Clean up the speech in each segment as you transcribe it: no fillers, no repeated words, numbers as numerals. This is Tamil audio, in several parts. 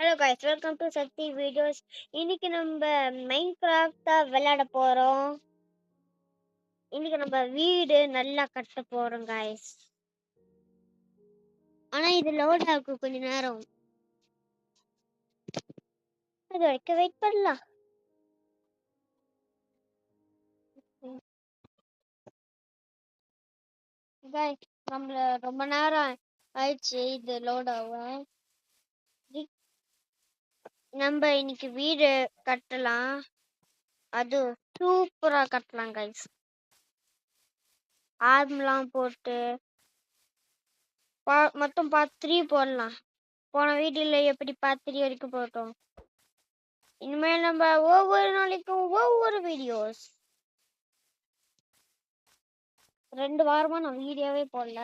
Hello guys, welcome to Sakthi videos. இன்னைக்கு நம்ம மைன்கிராஃப்ட் தான் விளையாட போறோம். இன்னைக்கு நம்ம வீடு நல்லா கட்ட போறோம் கைஸ். ஆனா இது லோட் ஆகும் கொஞ்ச நேரம், அது வரைக்கும் வெயிட் பண்ணலாம். கைஸ், நம்மள ரொம்ப நேரம் ஆயிடுச்சு இது லோட் ஆகும். நம்ம இன்னைக்கு வீடு கட்டலாம், அது சூப்பரா கட்டலாம் கைஸ். ஆர்ம்லாம் போட்டு மொத்தம் பார்ட் 3 போடலாம். போன வீடியோல எப்படி பார்ட் 3 வரைக்கும் போட்டோம். இனிமேல் நம்ம ஒவ்வொரு நாளைக்கும் ஒவ்வொரு வீடியோஸ். 2 வாரமா நான் வீடியோவே போடல.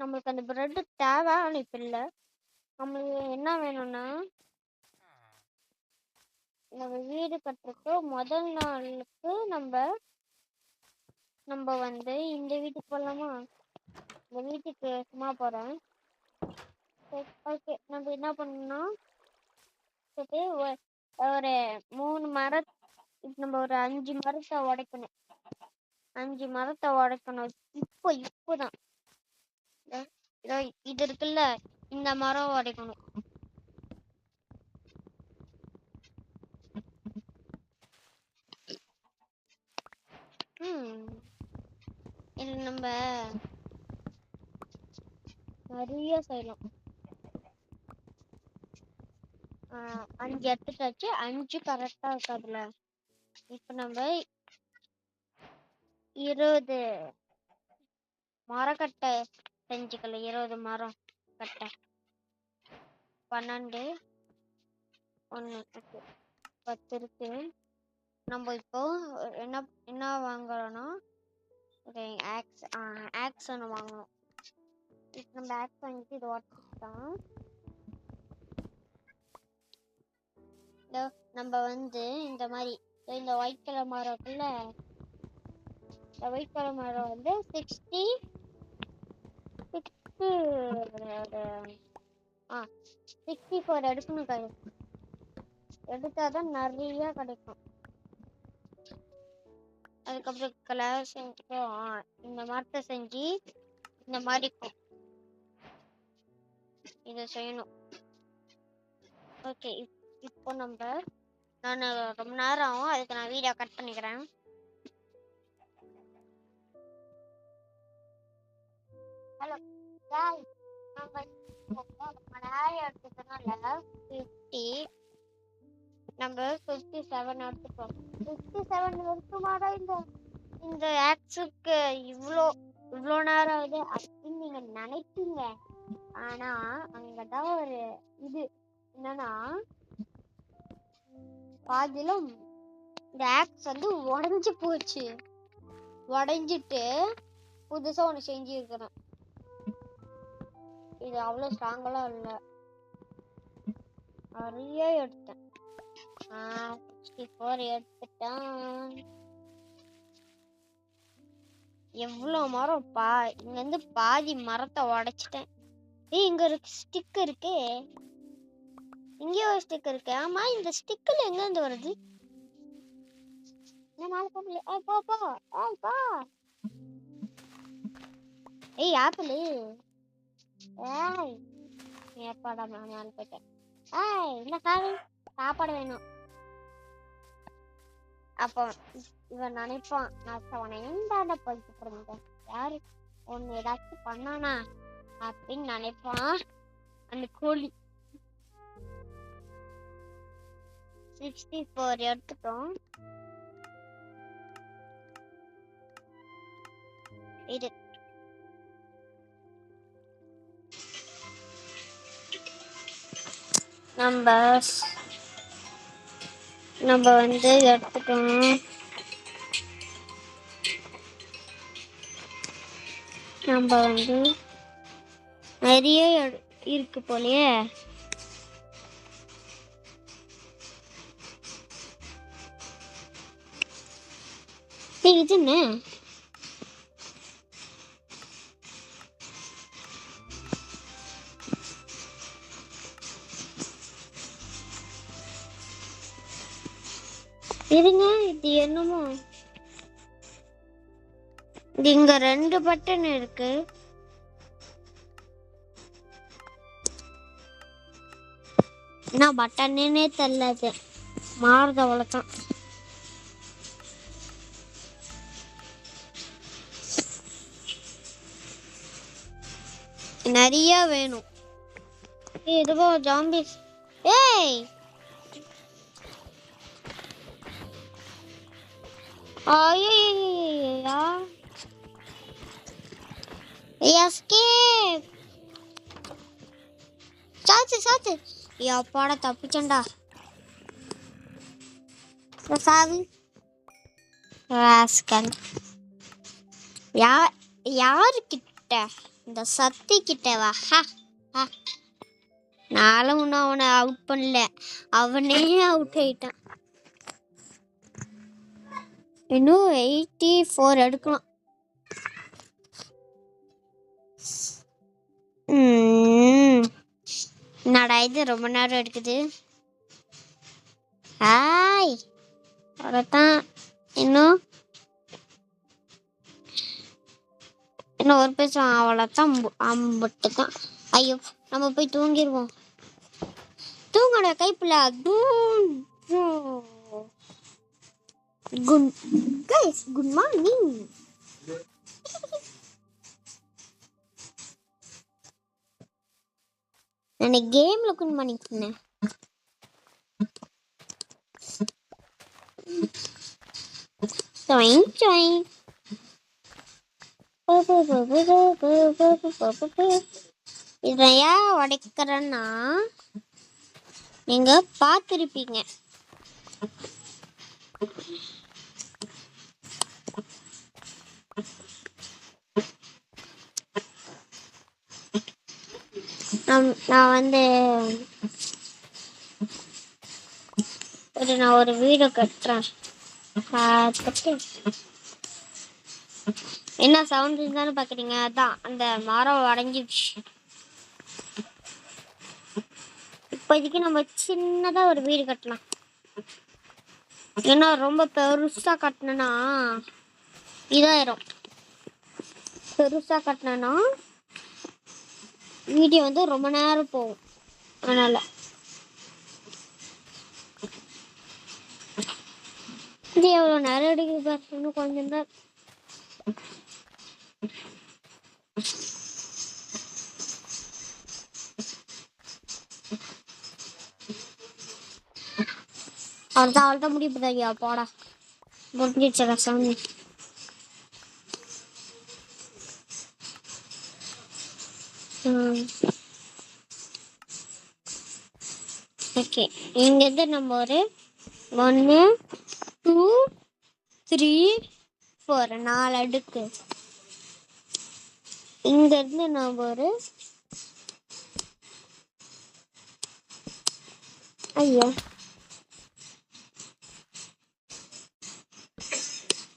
நம்மளுக்கு அந்த பிரெட் தேவை, ஆனால் இப்போ இல்லை. நம்மளுக்கு என்ன வேணும்னா, நம்ம வீடு கட்டுறதுக்கு முதல் நாளுக்கு நம்ம வந்து இந்த வீட்டுக்கு போகலாமா? இந்த வீட்டுக்கு சும்மா போகிறேன். ஓகே, நம்ம என்ன பண்ணணும்னா ஒரு 3 மரம், நம்ம ஒரு 5 மரத்தை உடைக்கணும். 5 மரத்தை உடைக்கணும். இப்போதான் இது இருக்குல்ல, இந்த மரம் உடைக்கணும். இது நம்ம நிறைய செய்யலாம். 5 எடுத்துட்டாச்சு, 5 கரெக்டா இருக்காதுல. இப்ப நம்ம 20 மரக்கட்டை செஞ்சுக்கலாம். 20 மரம் கட்டை, 12 1 10 இருக்கு. நம்ம இப்போ என்ன வாங்குறோம்னா, ஒரு ஆக்ஸ் ஒன்று வாங்கணும். இப்போ நம்ம ஆக்ஸ் வாங்கிட்டு இது உடச்சிக்கலாம். நம்ம வந்து இந்த மாதிரி இந்த ஒயிட் கலர் மரம் இருக்குல்ல, இந்த ஒயிட் கலர் மரம் வந்து 64 எடுக்கணும் கைஸ். எடுத்தாதான் நிறைய கிடைக்கும். அதுக்கப்புறம் கலர் செஞ்சோம், இந்த மரத்தை செஞ்சு இந்த மாதிரி இதை செய்யணும். ஓகே, இப்போ நான் ரொம்ப நேரம் ஆகும், அதுக்கு நான் வீடியோ கட் பண்ணிக்கிறேன். ஹலோ गाइस, நம்ம ரொம்ப நேரம் எடுத்ததுனால 50, நம்ம 57 எடுத்துட்டோம். 57 வருஷமாடா இந்த ஆக்ஸுக்கு இவ்வளோ நேரம் ஆகுது அப்படின்னு நீங்க நினைப்பீங்க. ஆனா அங்கதான் ஒரு இது என்னன்னா, பாதிலும் இந்த ஆக்ஸ் வந்து உடைஞ்சு போச்சு. உடைஞ்சிட்டு புதுசா ஒண்ணு செஞ்சு இருக்கிறேன். இது அவ்வளவு ஸ்ட்ராங்கெல்லாம் இல்ல, நிறைய எடுத்தேன். 64 எடுத்துட்டேன். எவ்வளவு மரம் இங்க இருந்து பாதி மரத்தை உடைச்சிட்டேன். இங்க ஒரு ஸ்டிக் இருக்கு, இங்கே ஒரு ஸ்டிக் இருக்கு. ஆமா, இந்த ஸ்டிக்ல எங்க இருந்து வருது? ஏய் ஆப்பிள், ஏப்பாடா நான் மேல போயிட்டேன். இந்த சாப்பாடு வேணும். அப்போ இவன் நினைப்பான், நான் உன எந்தாண்ட போய்கிட்டு இருந்தேன், யாரு ஒன்னு ஏதாச்சும் பண்ணானா அப்படின்னு நினைப்பான் அந்த கோழி. 64 எடுத்துட்டோம். இது நம்ம வந்து எடுத்துட்டோம். நம்ம வந்து நிறைய இருக்கு போலயே. இது என்ன இருங்க, இது என்னமோ இது இங்க 2 பட்டன் இருக்கு. என்ன பட்டன்னே தெரியல, அது மாறுது அவ்வளோதான். நிறைய வேணும். இதுவோ ஜாம்பிஸ். ஏய் ஐயா, எஸ்கேப். சாத்து எப்பாட தப்பிச்சண்டா. சாவி ராஸ்கல். யாருக்கிட்ட? இந்த சத்தி கிட்ட வா. நானும் இன்னும் அவனை அவுட் பண்ணல, அவனே அவுட் ஆயிட்டான். இன்னும் 84 எடுக்கலாம். என்னடா இது ரொம்ப நேரம் எடுக்குது. ஹாய் அவ்வளோதான். இன்னும் ஒரு பேசும் அவ்வளோதான். அம்பட்டு தான். ஐயோ, நம்ம போய் தூங்கிடுவோம். தூங்கட கைப்பில் குட் மார்னிங். நான் கேம்ல குட் மார்னிங் சொன்னேன். இதையா உடைக்கிறேன்னா நீங்க பார்த்துருப்பீங்க. நான் வந்து நான் ஒரு வீடு கட்டுறேன். என்ன சவுண்ட் இருந்தானு பாக்குறீங்க? அதான் அந்த மரம் உடஞ்சிடுச்சு. இப்போதைக்கு நம்ம சின்னதா ஒரு வீடு கட்டலாம். ஏன்னா ரொம்ப பெருசா கட்டினா இதாயிரும். பெருசா கட்டினா வீடியோ வந்து ரொம்ப நேரம் போகும். அதனால இது எவ்வளோ நேரம் எடுக்குது பாருங்க. கொஞ்சம் தான். அவ்வளோதான் முடியுது. ஐயா போடா முடிஞ்சிடுச்சா சாமி. ஓகே, இங்கேருந்து நம்ம ஒரு 1 2 3 4 4 அடுக்கு. இங்கேருந்து நம்ம ஒரு ஐயோ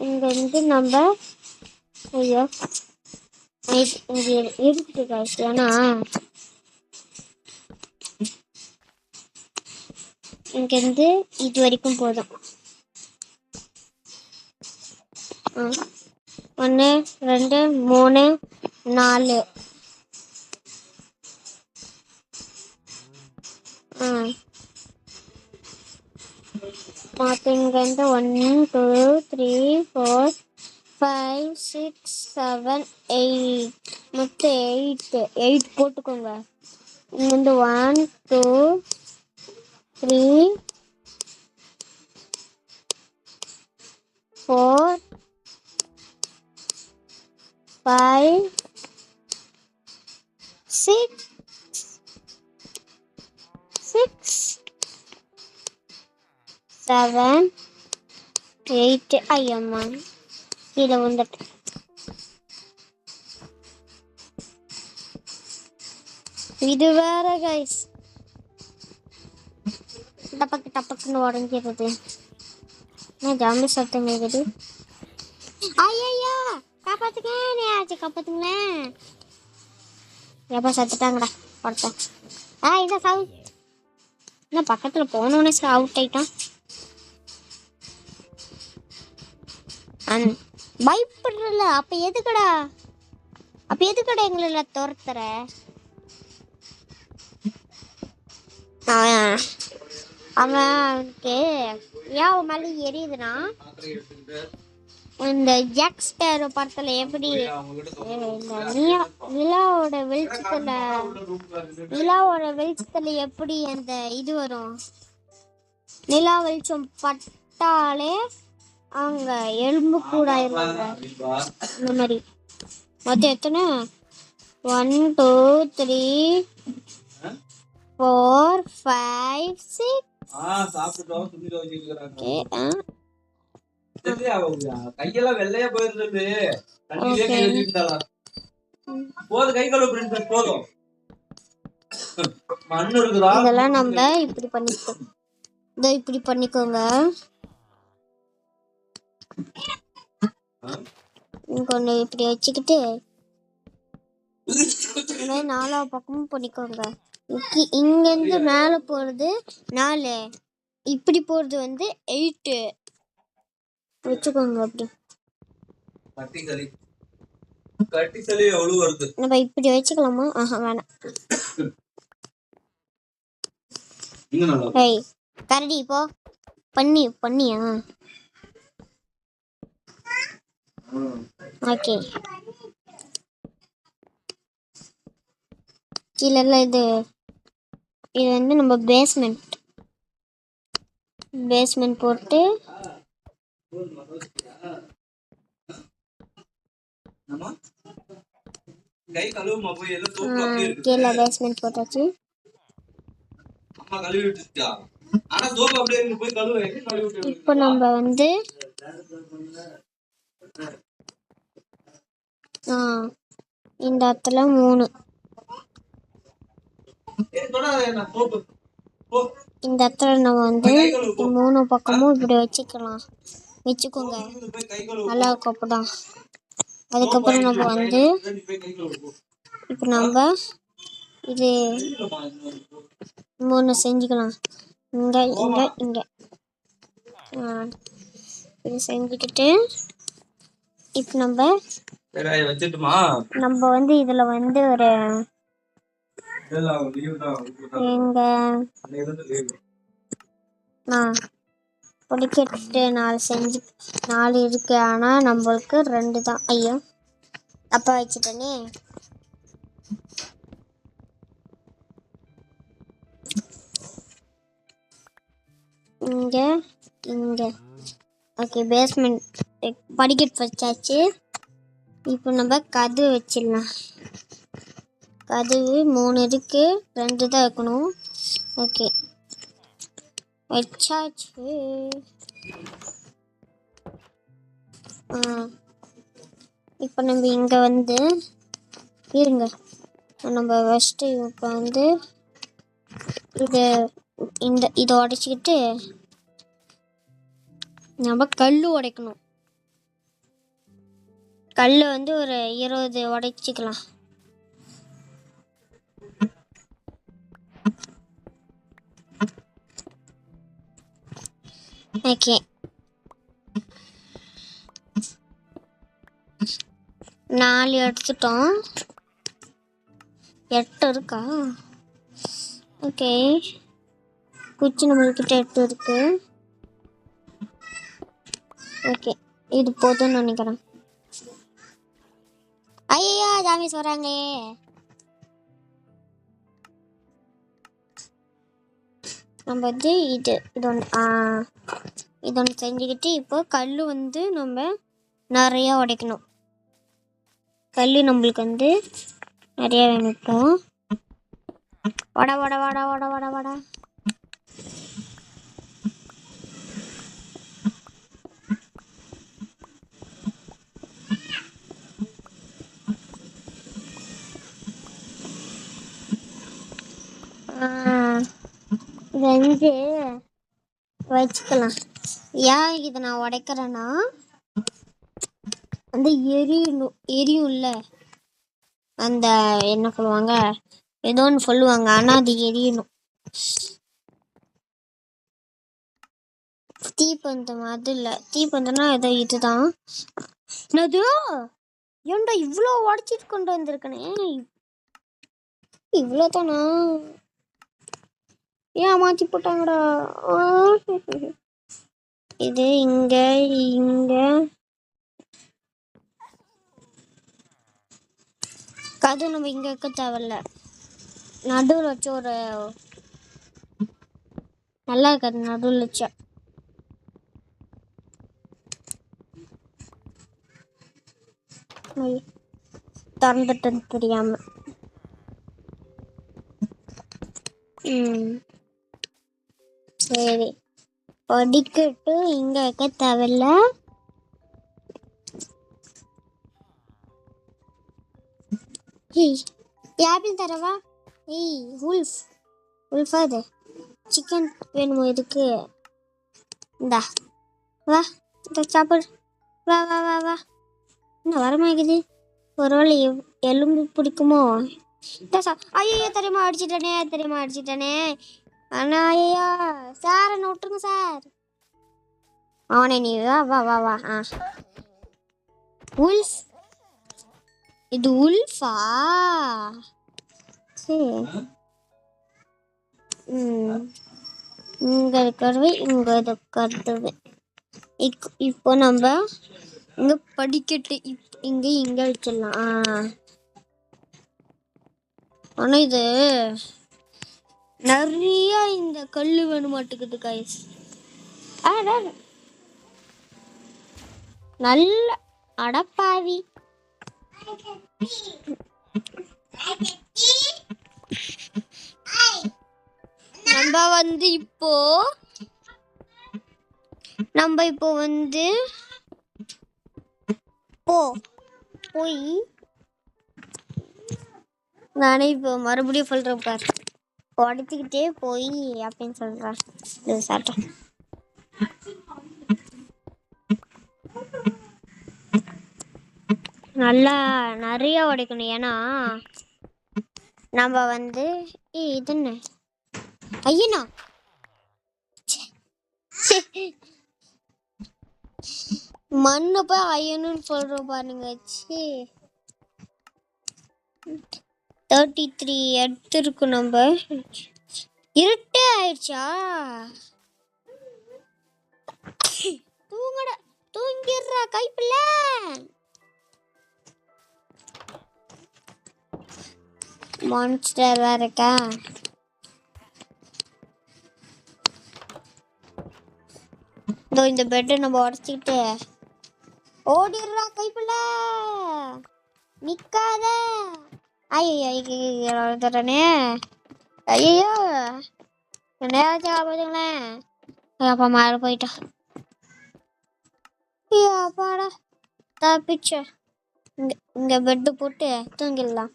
இங்கேருந்து நம்ம ஐயோ இங்கே இருக்குது காசு. ஏன்னா இங்கேருந்து இது வரைக்கும் போதும். 1 2 3 4. இங்கேருந்து 1 2 3 4 5 6 7 8 மொத்தம் 8 போட்டுக்கோங்க. இங்கேருந்து 1 2 3 4 5 6 7 8. ஐயம்மா கீழே வந்துட்டு. இது வேற கைஸ், டப்பக்குன்னு உடஞ்சிருது. ஜாம்பி சத்தம் கேக்குது. ஐயா காப்பாத்துங்களேன். எப்ப சத்துட்டாங்கடா ஒருத்தன். இதான் சாவு. என்ன பக்கத்துல போனோடனே அவுட் ஆயிட்டான். பயப்படுறல அப்ப எதுக்கடா எங்களை துரத்துற? அவனுக்கு ஏன் மேல எரியுதுன்னா இந்த ஜாக் ஸ்பேரோ படத்துல எப்படி நிலாவோட வெளிச்சத்துல எப்படி அந்த இது வரும், நிலா வெளிச்சம் பட்டாலே அவங்க எலும்பு கூட ஆயிருவாங்க. இந்த மாதிரி மொத்தம் எத்தனை 1 2 3 4 5 6 கையெல்லாம் வெள்ளையா போயிருந்தது. இதெல்லாம் நம்ம இப்படி பண்ணிக்கோங்க. கொண்டு இப்படி வச்சுக்கிட்டு நாலாவது பக்கமும் பண்ணிக்கோங்க. இங்க இருந்து மேல போறது 4, இப்படி போறது வந்து 8 வச்சுக்கோங்க. அப்படி நம்ம இப்படி வச்சுக்கலாமா? வேணாம். கரடி இப்போ பண்ணியா? ஓகே. கீழே இது வந்து நம்ம பேஸ்மெண்ட் போட்டு கீழே பேஸ்மெண்ட் போட்டாச்சு. இப்போ நம்ம வந்து இந்த இடத்துல 3, இந்த இடத்துல நம்ம வந்து 3 பக்கமும் இப்படி வச்சுக்கோங்க. நல்லா இருக்கும். அப்பதான் அதுக்கப்புறம் நம்ம வந்து இப்போ நம்ம இது 3 செஞ்சுக்கலாம். இங்க இது செஞ்சுக்கிட்டு இப்போ நம்ம வந்து இதுல வந்து ஒரு பொடிக்கட்டு 4 இருக்கு. ஆனா நம்மளுக்கு 2 தான். ஐயோ தப்பா வச்சுட்டேனே. இங்க ஓகே. பேஸ்மெண்ட் படிக்கட்டு வச்சாச்சு. இப்போ நம்ம கதவு வச்சிடலாம். கதவு 3 இருக்கு, 2 தான் இருக்கணும். ஓகே வச்சாச்சு. இப்போ நம்ம இங்க வந்து இருங்க. நம்ம ஃபஸ்ட்டு இப்போ வந்து இதை உடைச்சிக்கிட்டு நம்ம கல் உடைக்கணும். கல் வந்து ஒரு 20 உடைச்சிக்கலாம். ஓகே 4 எடுத்துட்டோம். 8 இருக்கா? ஓகே குச்சி நம்மள்கிட்ட 8 இருக்கு. ஓகே இது போதும்னு நினைக்கிறேன். ஐயா ஜாமிஸ் வராங்களே. நம்ம வந்து இது ஒன்று செஞ்சுக்கிட்டு இப்போ கல் வந்து நம்ம நிறையா உடைக்கணும். கல் நம்மளுக்கு வந்து நிறையா வேணும். இப்போ வட வட வட வட வட வட இது வச்சுக்கலாம். ஏன் இதை நான் உடைக்கிறேன்னா அந்த எரியும்ல, அந்த என்ன சொல்லுவாங்க, ஏதோ ஒன்று சொல்லுவாங்க, ஆனால் அது எரியணும். தீப்பந்தம் அது இல்ல, தீப்பந்தம்னா ஏதோ இதுதான். என்னது? ஏன்டா இவ்வளோ உடச்சிட்டு கொண்டு வந்திருக்கனே? இவ்வளோ தானா? ஏன் மாற்றி போட்டாங்கடா? இது இங்க இங்க கது நம்ம இங்க இருக்க தேவையில்ல. நடுவில் வச்சு ஒரு நல்லா இருக்காது. நடுவில் வச்சா திறந்துட்டு தெரியாம. சரி, படிக்கட்டு இங்க வைக்க தேவையில்ல. ஆப்பிள் தரவா? உல்ஃப் உல்ஃபா இது சிக்கன் வேணுமோ இதுக்கு? இந்தா வா, இந்த சாப்பாடு. வா வா வா வா. என்ன வரமாக்குது? ஒருவேளை எலும்பு பிடிக்குமோ? ஐயோ தெரியுமா அடிச்சிட்டானே. அண்ணா ஐயா சார், என்ன விட்டுருங்க சார். அவனே நீ வா வா வா வா. உல்ஃப், இது உல்ஃபா? சரி. இங்க இருக்கிறது இங்க இருக்கிறது. இப்போ நம்ம இங்க படிக்கட்டு இங்க வச்சிடலாம். ஆனா இது நிறைய இந்த கல்லு வேணும் மாட்டுக்குது கைஸ். நல்ல அடப்பாவி. நம்ம இப்போ போய் நானே இப்போ மறுபடியும் சொல்றேன் பார். உடச்சிக்கிட்டே போய் அப்படின்னு சொல்றேன். சாப்பிட்டேன். நல்லா நிறைய உடைக்கணும். ஏன்னா நம்ம இது என்ன ஐயனா மண்ணு போய் ஐயனுன்னு சொல்றோம் பாருங்க. 33 எடுத்துருக்கும். நம்ம இருட்டே ஆயிடுச்சா? தூங்கிடுறா கைப்பிள்ள. மான்ஸ்டர் வேற இருக்கா? இந்த பெட்டை நம்ம உடச்சிக்கிட்டு ஓடிடுறா கைப்பிள்ள. நிக்காத. ஐயோ தரனே. ஐயோ என்னையாச்சும் ஆகுதுங்களேன். அப்பா மாற போயிட்டா. அப்பாடா தப்பிச்ச. இங்க பெட்டு போட்டு தூங்கிடலாம்.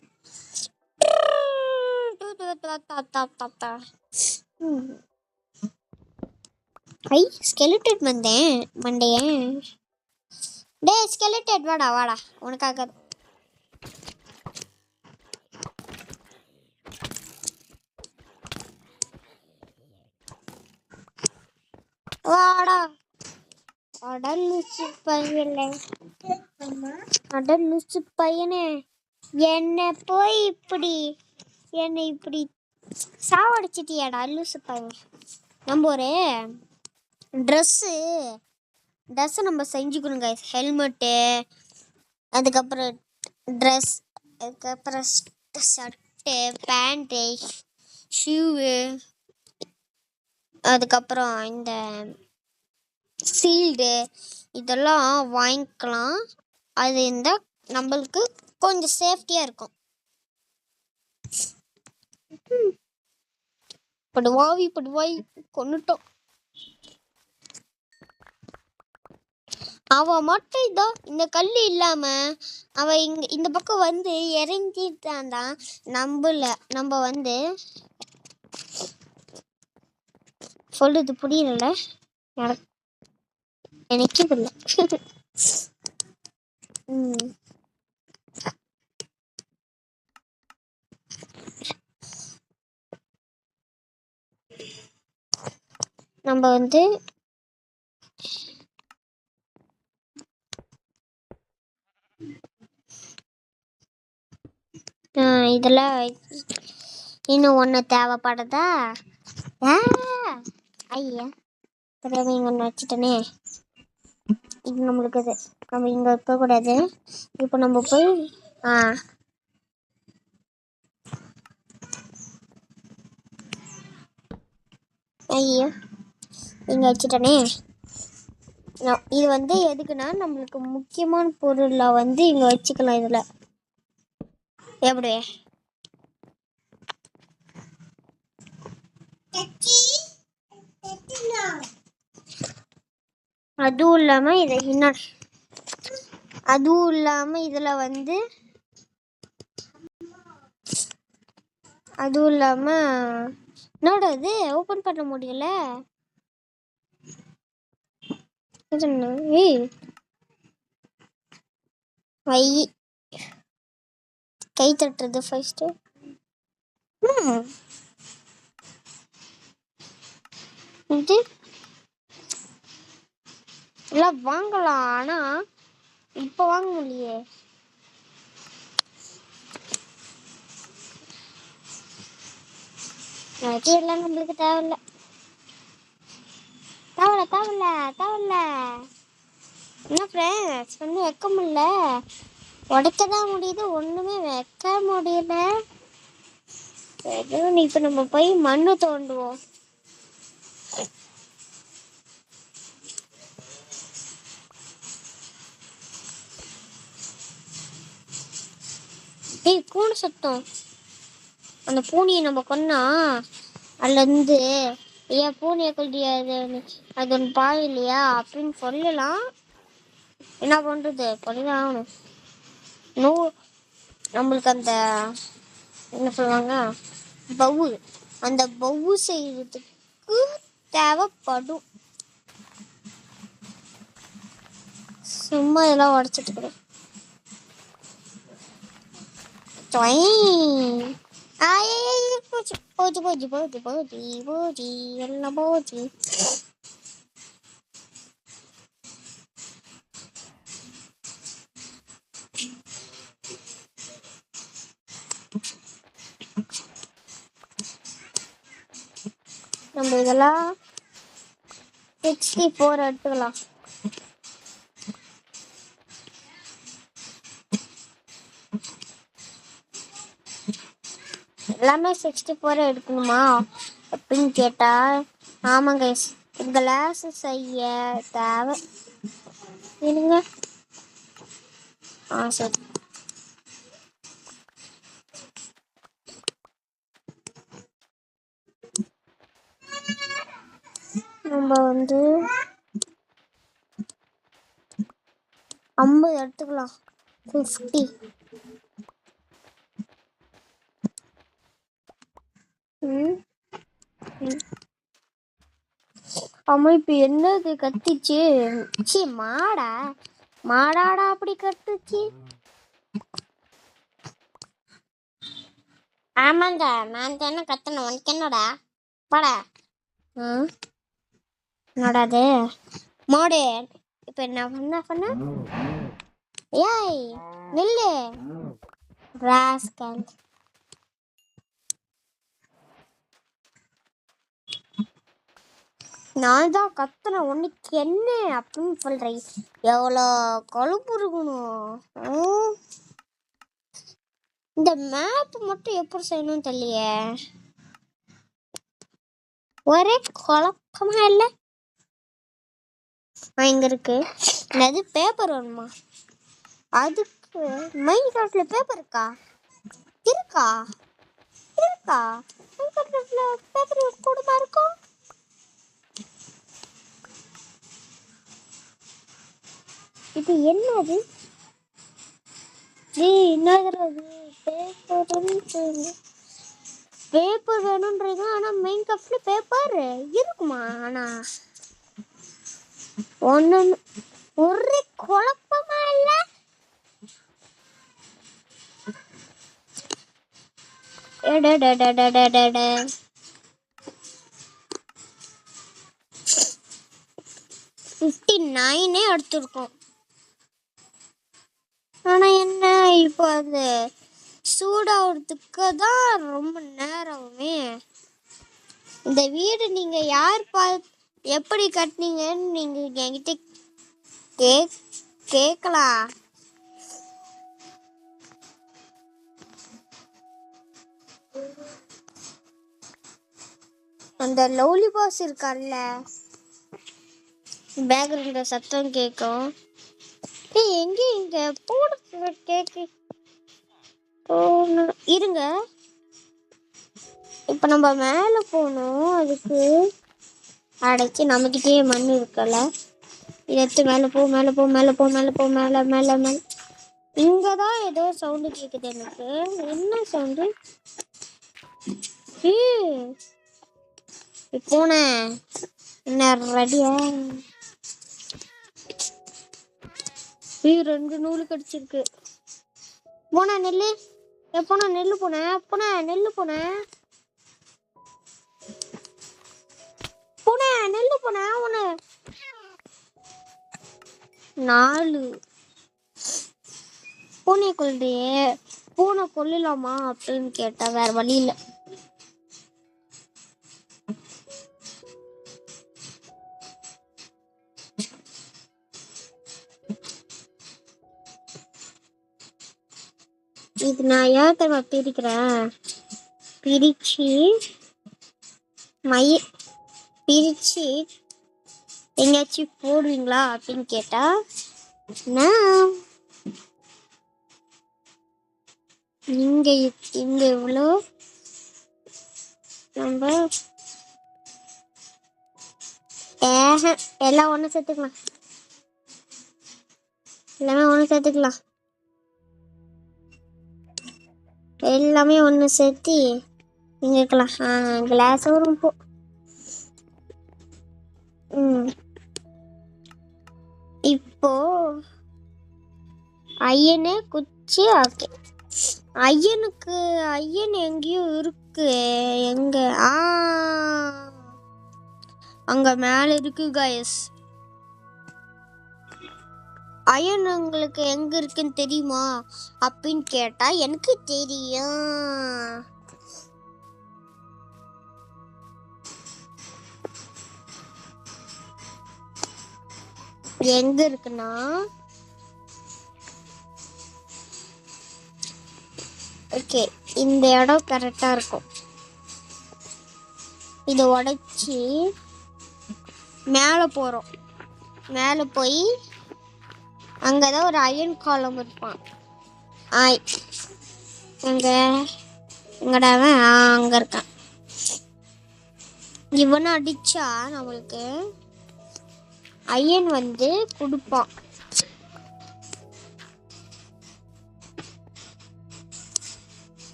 ஸ்கெலிட்டன் மண்டையன். டே ஸ்கெலிட்டன் வாடா வாடா, உனக்காக வாடா. அடலுசு பையனே, என்னை இப்படி சாவடிச்சிட்டியாடா லூசு பையன். நம்ம ஒரு ட்ரெஸ்ஸு நம்ம செஞ்சுக்கணுங்க. ஹெல்மெட்டு, அதுக்கப்புறம் ட்ரெஸ், அதுக்கப்புறம் ஷர்ட்டு, பேண்ட்டு, ஷூவு, அதுக்கப்புறம் இந்த சீல்டு இதெல்லாம் வாங்கிக்கலாம். அது இருந்தால் நம்மளுக்கு கொஞ்சம் சேஃப்டியாக இருக்கும். படுவாய் கொன்னுட்டோம். அவ மட்டும் இந்த கல்லு இல்லாம அவ இந்த பக்கம் இறங்கிட்டான்டா. நம்ம சொல்றது புரியல எனக்கு புரியல. நம்ம இதுல இன்னும் ஒன்று தேவைப்படுதா? ஐயா தெரியாம இங்கே ஒன்று வச்சுட்டனே. இது நம்மளுக்கு இது நம்ம இங்கே இருக்கக்கூடாது. இப்போ நம்ம போய் ஐயா இங்கே வச்சுட்டனே. இது வந்து எதுக்குன்னா நம்மளுக்கு முக்கியமான பொருளை வந்து இங்கே வச்சுக்கலாம். இதில் எப்படி அதுவும் இல்லாமல் இதை இன்னும் அதுவும் இல்லாமல் இதில் வந்து அதுவும் இல்லாமல் என்னோட இது ஓப்பன் பண்ண முடியல. வை கை தட்டுறது ஃபர்ஸ்ட்டு. இது எல்லாம் வாங்கலாம், ஆனால் இப்போ வாங்க முடியலையே. எல்லாம் நம்மளுக்கு தேவையில்ல தேவையில்ல தேவையில்ல தேவையில்ல. என்ன ஃப்ரெண்ட்ஸ் ஒன்றும் வைக்க முடியல, உடைக்க தான் முடியுது, ஒன்றுமே வைக்க முடியல. இப்போ நம்ம போய் மண்ணு தோண்டுவோம். பூனை சத்தம். அந்த பூனையை நம்ம கொன்னா அதுலேருந்து ஏன் பூனையை கொல்றியாது, அது ஒன்று பாய் இல்லையா அப்படின்னு சொல்லலாம். என்ன பண்ணுறது, பண்ணிதான் ஆகணும். நம்மளுக்கு அந்த என்ன சொல்லுவாங்க பவு, அந்த பவு செய்யறதுக்கு தேவைப்படும். சும்மா இதெல்லாம் உடச்சிட்டு இருக்கிறேன். போச்சு போச்சு போச்சு போச்சு போச்சு போச்சு எல்லாம் போச்சு. நம்ம இதெல்லாம் 64 எடுத்துக்கலாம். எல்லாமே 64 எடுக்கணுமா அப்படின்னு கேட்டா ஆமாங்க, கிளாஸ் செய்ய தேவை. இருங்க சரி. நம்ம வந்து 50 எடுத்துக்கலாம். 50 அமைப்பு என்னது கத்திச்சு? மாடாடா அப்படி கத்துச்சு. ஆமாங்க, நான் தானே கத்தணும், உனக்கு என்னடா பாடா. என்னடாது மாடு? இப்ப என்ன பண்ண? ஏய் நில்லு ராஸ்கல். நான் தான் கத்துனேன், உனக்கு என்ன அப்படின்னு சொல்றேன். எவ்வளோ கொழுப்பு இருக்கணும். இந்த மேப் மட்டும் எப்படி செய்யணும்னு தெரியலையே, ஒரே குழப்பமா இல்லை. இங்க இருக்கு என்னது பேப்பர் வேணுமா? அதுக்கு மைண்ட் கிராஃப்ட்ல பேப்பர் இருக்கா? இருக்கா இருக்கா மைண்ட் கிராஃப்ட்ல பேப்பர் கூடமா இருக்கும். இது என்னது? என்னது பேப்பர் வேணும்ன்றது. ஆனா மைண்ட் கிராஃப்ட்ல பேப்பர் இருக்குமா? ஆனா ஒன்னு ஒரே குழப்பமா இல்ல. $59 எடுத்திருக்கோம். ஆனா என்ன இப்போ அது சூடாகிறதுக்கு தான் ரொம்ப நேரமே. இந்த வீடு நீங்க யார் எப்படி கட்டினீங்கன்னு நீங்க என்கிட்ட கேட்கலாம். அந்த லவ்லி பாஸ் இருக்கார்ல, பேக்ரவுண்ட்ல சத்தம் கேட்கும். எங்க இங்க போட கேக்கு இருங்க. இப்ப நம்ம மேல போகணும். அதுக்கு அடைச்சி நம்மகிட்டயே மண் இருக்கல, எடுத்து மேல போ மேல போ மேல போ மேல போ மேல மேல மேல. இங்கதான் ஏதோ சவுண்டு கேக்குது எனக்கு. என்ன சவுண்டு? போன என்ன ரெடியா? 2 நூல் கடிச்சிருக்கு. போனா நெல்லு போனா நெல்லு போன போன நெல்லு போன போன நெல்லு போன உன 4 பூனை கொள்ளையே. பூனை கொல்லலாமா அப்படின்னு கேட்டா வேற வழி இல்லை. இது நான் ஏன் தர பிரிக்கிறேன், பிரிச்சு பிரிச்சு எங்கேயாச்சும் போடுவீங்களா அப்படின்னு கேட்டா இங்க இங்க இவ்வளோ நம்ம எல்லாம் ஒண்ணு சேர்த்துக்கலாம். எல்லாமே ஒண்ணு சேர்த்துக்கலாம். எல்லாமே ஒண்ணு சேர்த்து இங்க இருக்கலாம். கிளாஸ் வரும் போ. இப்போ ஐயனே குச்சி. ஓகே, ஐயன் எங்கேயும் இருக்கு. எங்க? அங்க மேல இருக்கு கைஸ். ஐயன் உங்களுக்கு எங்க இருக்குன்னு தெரியுமா அப்படின்னு கேட்டா எனக்கு தெரியும். எங்க இருக்குன்னா ஓகே, இந்த இடம் கரெக்டா இருக்கும். இதை உடைச்சி மேல போறோம். மேல போய் அங்கதான் ஒரு அயன் காலம் இருப்பான். எங்கடாவன் அங்க இருக்கான். இவனை அடிச்சா நம்மளுக்கு அயன் வந்து கொடுப்பான்.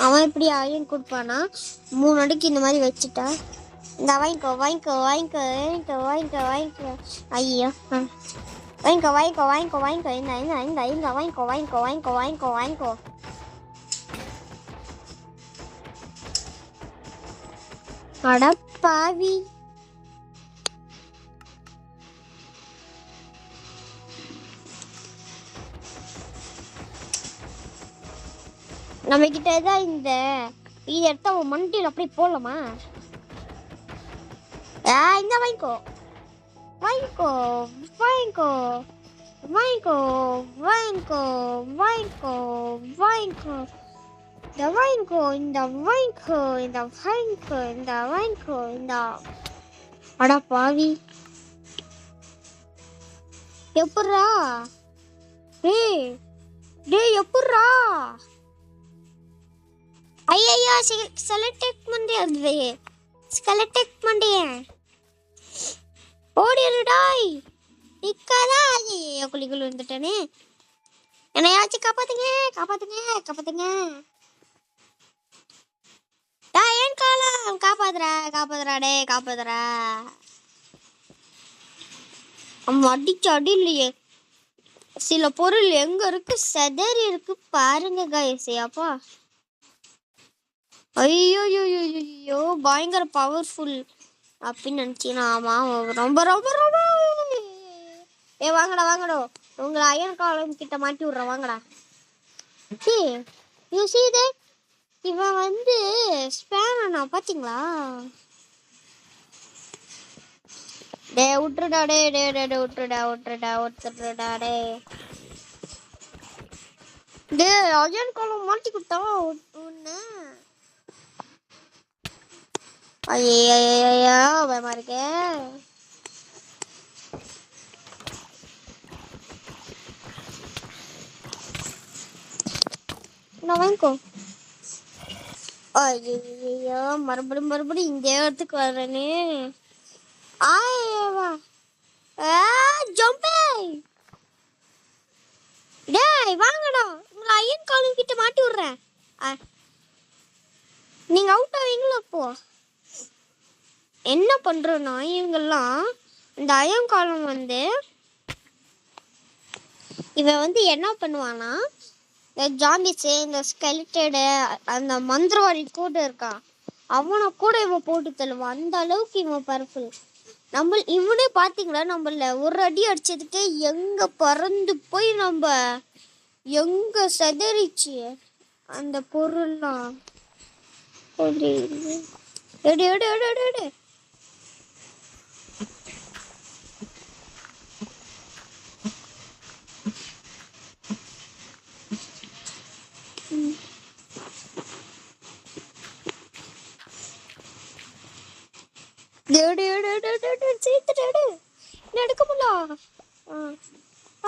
அவன் எப்படி அயன் கொடுப்பானா, 3 அடுக்கு இந்த மாதிரி வச்சுட்டா, இந்த வாங்கிக்கோ வாங்கிக்கோ வாங்கிக்கோ வாங்கிக்கோ வாங்கிக்கோ வாங்கிக்கோ. ஐயோ, வாங்கிக்கோ வாங்கிக்கோ வாங்கிக்கோ வாங்கிக்கோ. இந்த இந்த இந்த இந்த வாங்கிக்கோ வாங்கிக்கோ வாங்கிக்கோ வாங்கிக்கோ வாங்கிக்கோ. அட பாவி, நம்ம கிட்ட தான் இந்த இதை எடுத்து அவன் மண்டியில் அப்படியே போடலாமா? இந்த வாங்கிக்கோ வாங்கிக்கோ வாங்கிக்கோ வாங்கிக்கோ வாங்கிக்கோ வாங்கிக்கோ வாங்கிக்கோ. இந்த வாங்கிக்கோ இந்த வாங்கிக்கோ இந்த வாங்கிக்கோ இந்த வாங்கிக்கோ இந்த. அடா பாவி, எப்பட்றா டேய் எப்பட்றா? ஐயா செலக்ட் மண்டியாது, ஸ்கெலட்டக் மண்டிய ஓடிடுடாய். நிக்காதா? ஐயோ குழிக்குள் வந்துட்டேனே. என்னையாச்சும் காப்பாத்துங்க காப்பாத்துங்க காப்பாத்துங்க. ஏன் காலம் காப்பாத்துறா காப்பாத்துறா டே காப்பாத்துறா. நம்ம அடிச்சு அடி இல்லையே. சில பொருள் எங்க இருக்கு, செதறி இருக்கு பாருங்க கைஸ். அப்பா ஐயோ ஐயோ பயங்கர பவர்ஃபுல் அப்படின்னு நினைச்சீங்கன்னா ஆமா ரொம்ப ரொம்ப ரொம்ப வாங்கடா வாங்கடா உங்களை அயன் காலம் கிட்ட மாட்டி விடுறேன் வாங்கடா. யூ see that இவன் வந்து ஸ்பேன் அண்ணா பாத்தீங்களா? டே விட்டுருடா டே டே டே விட்டுருடா டே டே அயன் காலம் மாட்டி கொடுத்தா ஒன்னு. ஐயா பயமா இருக்கே. நான் வாங்கிக்கோ. ஐயோ மறுபடியும் இந்த இடத்துக்கு வர்றேனே. ஆயவா ஜம்பே டேய் வாங்கடா உங்களை ஐயன் காலம் கிட்ட மாட்டி விடுறேன். நீங்க அவுட் ஆவீங்களா? அப்போ என்ன பண்றோம்னா இவங்கெல்லாம் இந்த அயன் காலம் வந்து இவன் வந்து என்ன பண்ணுவானா இந்த ஜாம்பிஸு இந்த ஸ்கெலிட்டடு அந்த மந்திரவாதி கூட இருக்கான் அவனை கூட இவன் போட்டு தள்ளுவான். அந்த அளவுக்கு இவன் பவர்ஃபுல். இவனே பார்த்தீங்களா நம்மள ஒரு அடி அடிச்சதுக்கே எங்க பறந்து போய் நம்ம எங்க செதறிச்சு அந்த பொருள்லாம். எடு எடு எடு எடு எடு எடுக்க முடியல.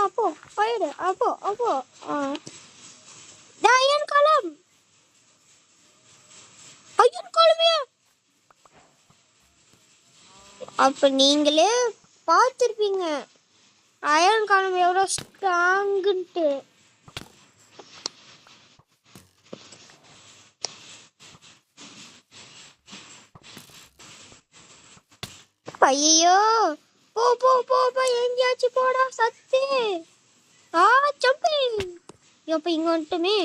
அப்போ போயிடு அப்போ அயன் காலமே அப்ப நீங்களே பார்த்துருப்பீங்க அயன் காலம் எவ்வளோ ஸ்ட்ராங்குன்ட்டு. ஐயோ போ போ போ போ எங்கேயாச்சும் போடா சத்து. ஜம்பிங் அப்ப இங்க வந்துட்டுமே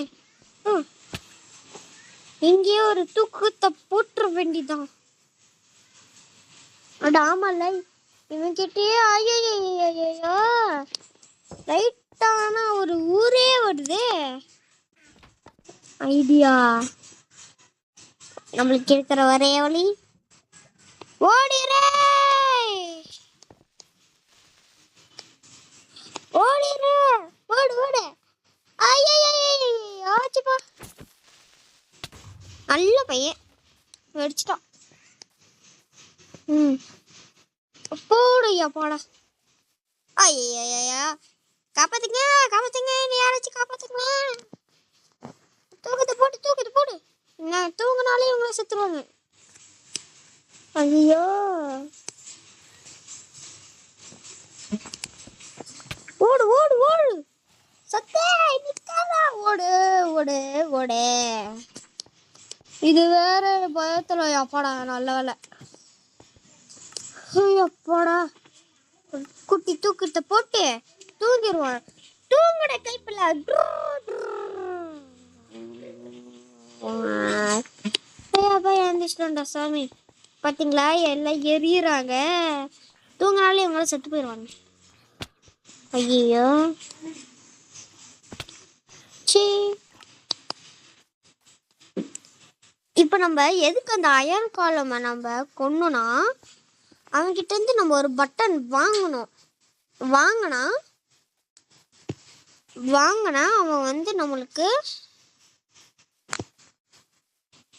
இங்கேயே ஒரு தூக்கத்தை போட்டுற வேண்டிதான். ஆமால இவன் கிட்டே ஐயோ ரைட்டானா ஒரு ஊரே வருது. ஐடியா நம்மளுக்கு இருக்கிற ஒரே வழி ஓடிரே ஓடிரே ஓடு ஓடு. ஆச்சுப்பா நல்ல பையன் வெடிச்சிட்டான். போடுயா போடா. ஐயா காப்பாத்துங்க நீ யாராச்சும் காப்பாத்துங்க. தூக்கத்தை போடு நான் தூங்கினாலே இவங்களை செத்துருவாங்க. ஐயோ ஓடு ஓடு ஓடு சத்தே நிக்காதா ஓடு ஓடு ஓடு. இது வேற பயத்துல அப்பாடா நல்ல வேலை. அப்பாடா குட்டி தூக்கத்தை போட்டு தூங்கிடுவான். தூங்குட கைப்பில்ல எழுந்திரிச்சிட்டோம்டா சாமி. பார்த்தீங்களா எல்லாம் எரியுறாங்க. தூங்கினாலே இவங்களாம் செத்து போயிடுவாங்க. ஐயோ இப்போ நம்ம எதுக்கு அந்த அயன் காலமை நம்ம கொன்னோம்னா அவன்கிட்ட இருந்து நம்ம ஒரு பட்டன் வாங்கினா அவன் வந்து நம்மளுக்கு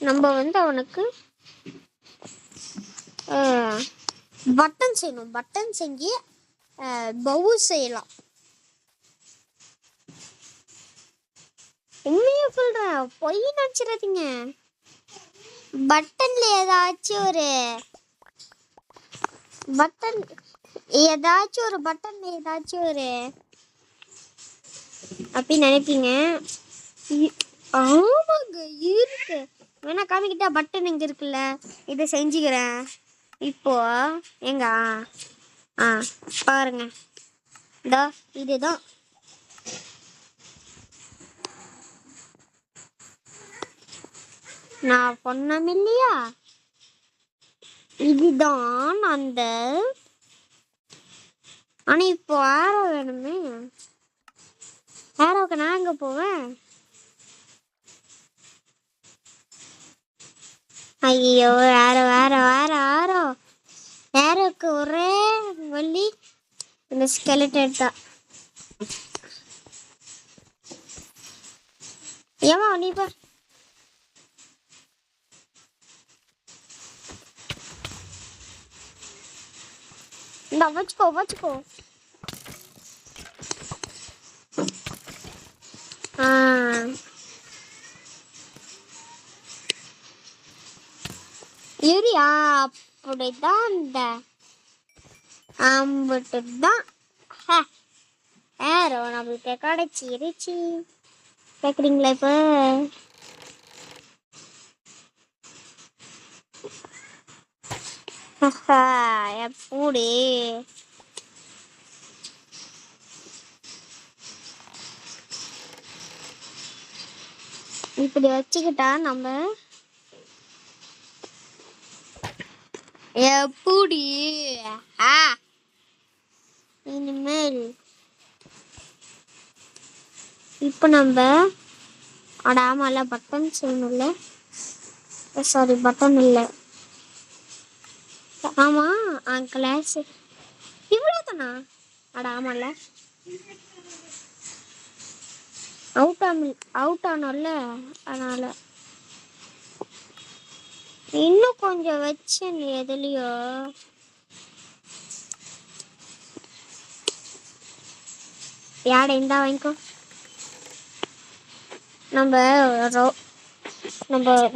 நம்ம வந்து அவனுக்கு பட்டன் செய்யணும். பட்டன் செஞ்சு பவுல் செய்யலாம். உண்மையா சொல்றேன் பொய் நினைச்சிடாதீங்க. பட்டன்ல ஏதாச்சும் ஒரு அப்படி நினைப்பீங்க. ஆமாங்க இருக்கு. வேணா காமிக்கிட்டா பட்டன் இங்க இருக்குல்ல இதை செஞ்சுக்கிறேன். இப்போ எங்க பாருங்க இதுதான். நான் பொண்ணம் இல்லையா? இதுதான் அந்த. ஆனா இப்போ ஆரோ வேணுமே. ஆரோக்கு நான் எங்க போவேன்? ஐயோ, ஆரோ ஆரோ ஆரோ ஆரோ. ஆரோக்கு ஒரே வள்ளி இந்த ஸ்கெலட்டன் தான். ஏமா நீ பா. இந்த வச்சுக்கோ வச்சுக்கோ. யூரியா அப்படிதான் இந்த அம்புட்டு தான். ஏரோ நம்மளுக்கு கிடைச்சிருச்சு. கேட்குறீங்களா இப்போ? எப்படி இப்படி வச்சுக்கிட்டா நம்ம எப்படி இனிமேல் இப்போ நம்ம ஆமாம்ல பட்டன் செய்யணும்ல. சாரி பட்டன் இல்லை. ஆமாம் கிளாஸ் இவ்வளோ தானா? ஆமாம்ல அவுட் ஆனோம்ல, அதனால் இன்னும் கொஞ்சம் வச்சேன் எதுலையோ. யாட இந்தா வாங்கிக்கோ. நம்ம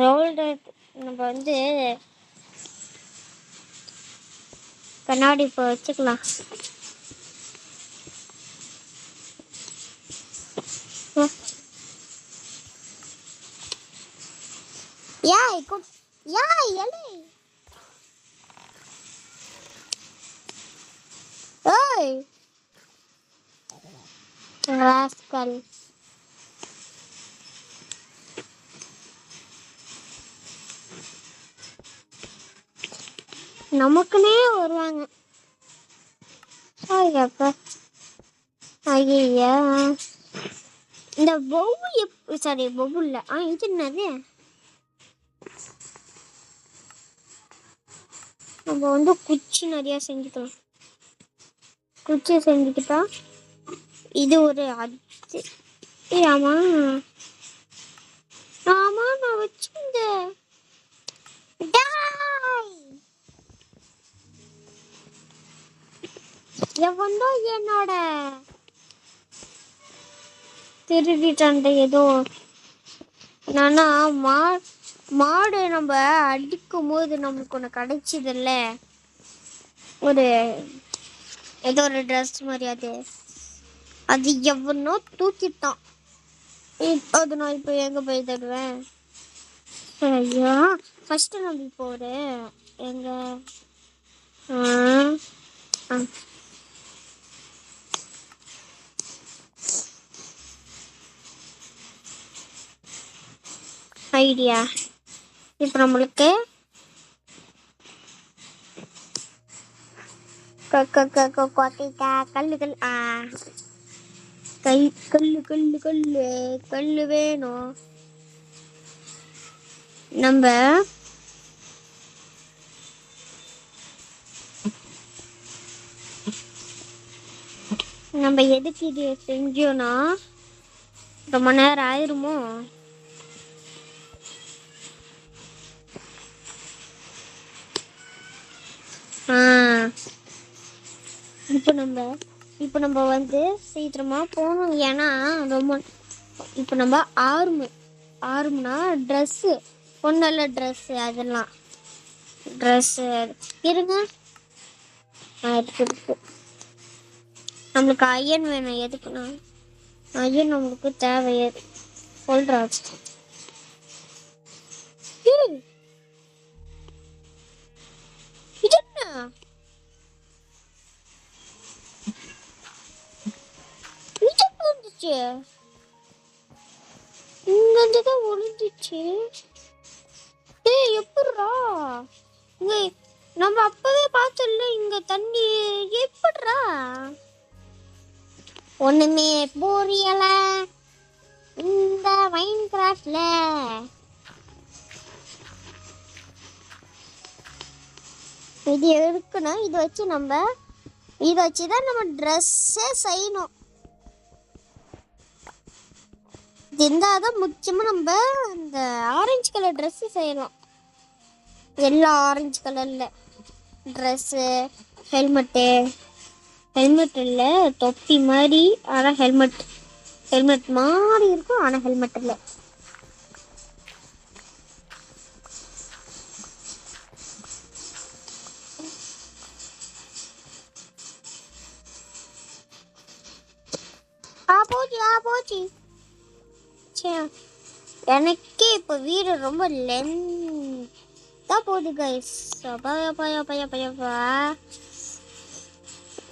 ரோல்டு நம்ம வந்து கண்ணாடி இப்போ வச்சுக்கலாம். ராஸ்கல் நமக்குன்னே வருவாங்க. ஐயா இந்த பொவு சாரி பொவு இல்லை. இது என்னது? நம்ம வந்து குச்சி நிறையா செஞ்சுக்கலாம். குச்சி செஞ்சுக்கிட்டா இது ஒரு ஆமா நான் வச்சிருந்தேன். எவனோ என்னோட திருடிட்டான் ஏதோ. நானா மாடு நம்ம அடிக்கும் போது நம்மளுக்கு ஒன்று கிடைச்சதில்ல, ஒரு ஏதோ ஒரு ட்ரெஸ் மாதிரி. அது எவனோ தூக்கிட்டான். அது நான் இப்போ எங்கே போய் தருவேன்? ஐயா ஃபஸ்ட்டு நம்ம இப்போ ஒரு எங்க ஐடியா. இப்போ நம்மளுக்கு கல்லு வேணும். நம்ம எதுக்கு இது செஞ்சோன்னா ரொம்ப நேரம் ஆயிருமோ. இப்போ நம்ம வந்து சீக்கிரமா போகணும். ஏன்னா ரொம்ப இப்போ நம்ம ஆறும்னா ட்ரெஸ்ஸு பொண்ணல்ல ட்ரெஸ்ஸு அதெல்லாம் ட்ரெஸ்ஸு இருங்க. இருக்கு நம்மளுக்கு அயன் வேணும். எதுக்குன்னா அயன் நம்மளுக்கு தேவையாது சொல்றாச்சு. இது என்ன? இங்கிருந்துதான் ஒளிஞ்சிச்சு. எப்படிரா இங்க நம்ம அப்பவே பார்த்தோம்ல இங்க தண்ணி எப்படிரா ஒண்ணுமே புரியல இந்த மைன்கிராஃப்ட்ல. இது எடுக்கணும். இதை வச்சுதான் நம்ம ட்ரெஸ்ஸே செய்யணும். இது இருந்தாதான் முக்கியமா நம்ம இந்த ஆரஞ்சு கலர் ட்ரெஸ் செய்யலாம். எல்லா ஆரஞ்சு கலர்ல ட்ரெஸ்ஸு, ஹெல்மெட் இல்லை, தொப்பி மாதிரி. ஆனால் ஹெல்மெட் மாதிரி இருக்கும். ஆனால் ஹெல்மெட் இல்லை. போச்சு. எனக்கே இப்போ வீடு ரொம்ப லென்த்தா போகுது கைஸ்.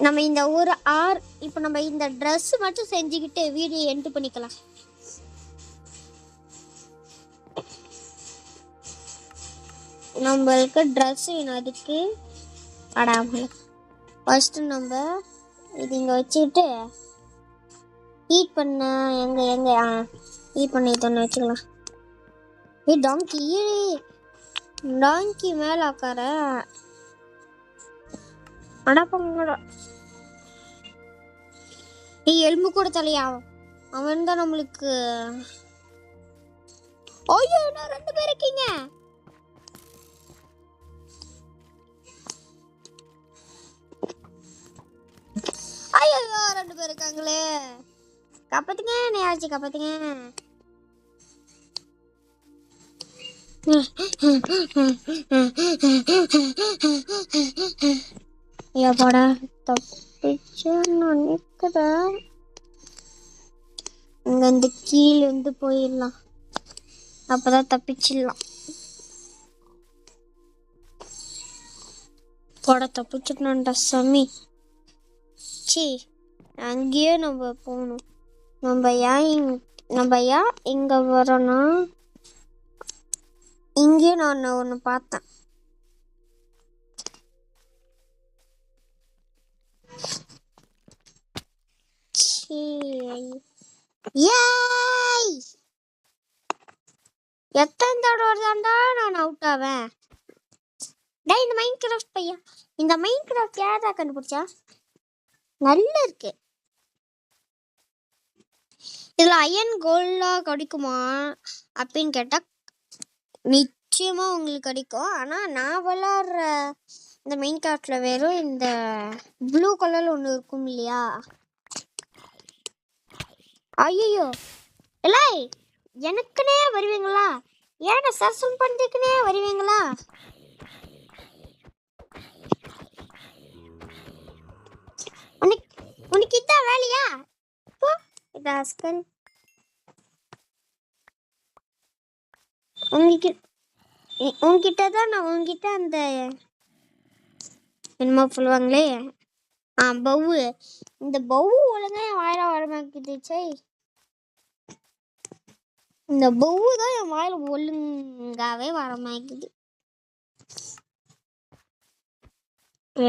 நம்ம இந்த ஒரு இப்போ நம்ம இந்த ட்ரெஸ் மட்டும் செஞ்சுக்கிட்டு வீடியோ எண்ட் பண்ணிக்கலாம். நம்மளுக்கு ட்ரெஸ் வேணும். அதுக்கு ஃபர்ஸ்ட் நம்ம இது இங்கே வச்சுக்கிட்டு ஹீட் பண்ண ஹீட் பண்ணி தண்ணி வச்சுக்கலாம். டாங்கி மேலே உட்கார அடப்பங்கடா. எலும்பு கூட தலையா அவன் தான் நம்மளுக்கு. ஐயோ இன்னும் 2 பேர் இருக்கீங்க. ஐயோ 2 பேர் இருக்காங்களே. காப்பாத்துங்க, நேராச்சு காப்பாத்துங்க. ஏப்பாடா தப்பிச்சு நினைக்கிறேன். இங்க இந்த கீழே இருந்து போயிடலாம். அப்பதான் தப்பிச்சிடலாம். போட தப்பிச்சுக்கணும்டா சாமி. அங்கேயே நம்ம போகணும். நம்ம ஏன் இங்க வரோம்னா இங்கே நான் ஒன்று பார்த்தேன். எத்தனை தடவை தாண்டா நான் அவுட் ஆவேன். இந்த மைன்கிராஃப்ட் பையன், இந்த மைன்கிராஃப்ட் யாரா கண்டுபிடிச்சா? நல்லா இருக்கு. இதுல அயன் கோல்டா கிடைக்குமா அப்படின்னு கேட்டா நிச்சயமா உங்களுக்கு கிடைக்கும். ஆனா நான் விளையாடுற இந்த மைன்கிராஃப்ட்ல வெறும் இந்த ப்ளூ கலர்ல ஒண்ணு இருக்கும் இல்லையா? ஐயோ இல்லை, எனக்குனே வருவீங்களா? ஏன்னா சர்சம் பண்றதுக்குனே வருவீங்களா? உனக்கு இதான் வேலையா? உங்ககிட்ட தான் நான் உங்ககிட்ட அந்த என்னமோ சொல்லுவாங்களே பவு, இந்த பவு ஒழுங்கா என் வாயில வரமாக்குது. இந்த பவு தான் என் வாயில ஒழுங்காவே வரமாக்குது.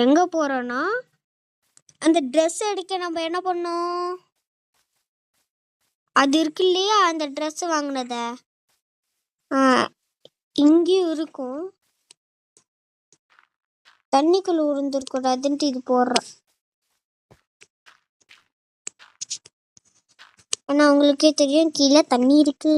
எங்க போறோம்னா அந்த ட்ரெஸ் எடுக்க நம்ம என்ன பண்ணோம்? அது இருக்கு இல்லையா, அந்த ட்ரெஸ் வாங்கினத இங்கேயும் இருக்கும். தண்ணிக்குள்ள உருந்துருக்கூடாதுன்ட்டு இது போடுறேன். ஆனா உங்களுக்கே தெரியும் கீழே தண்ணி இருக்கு.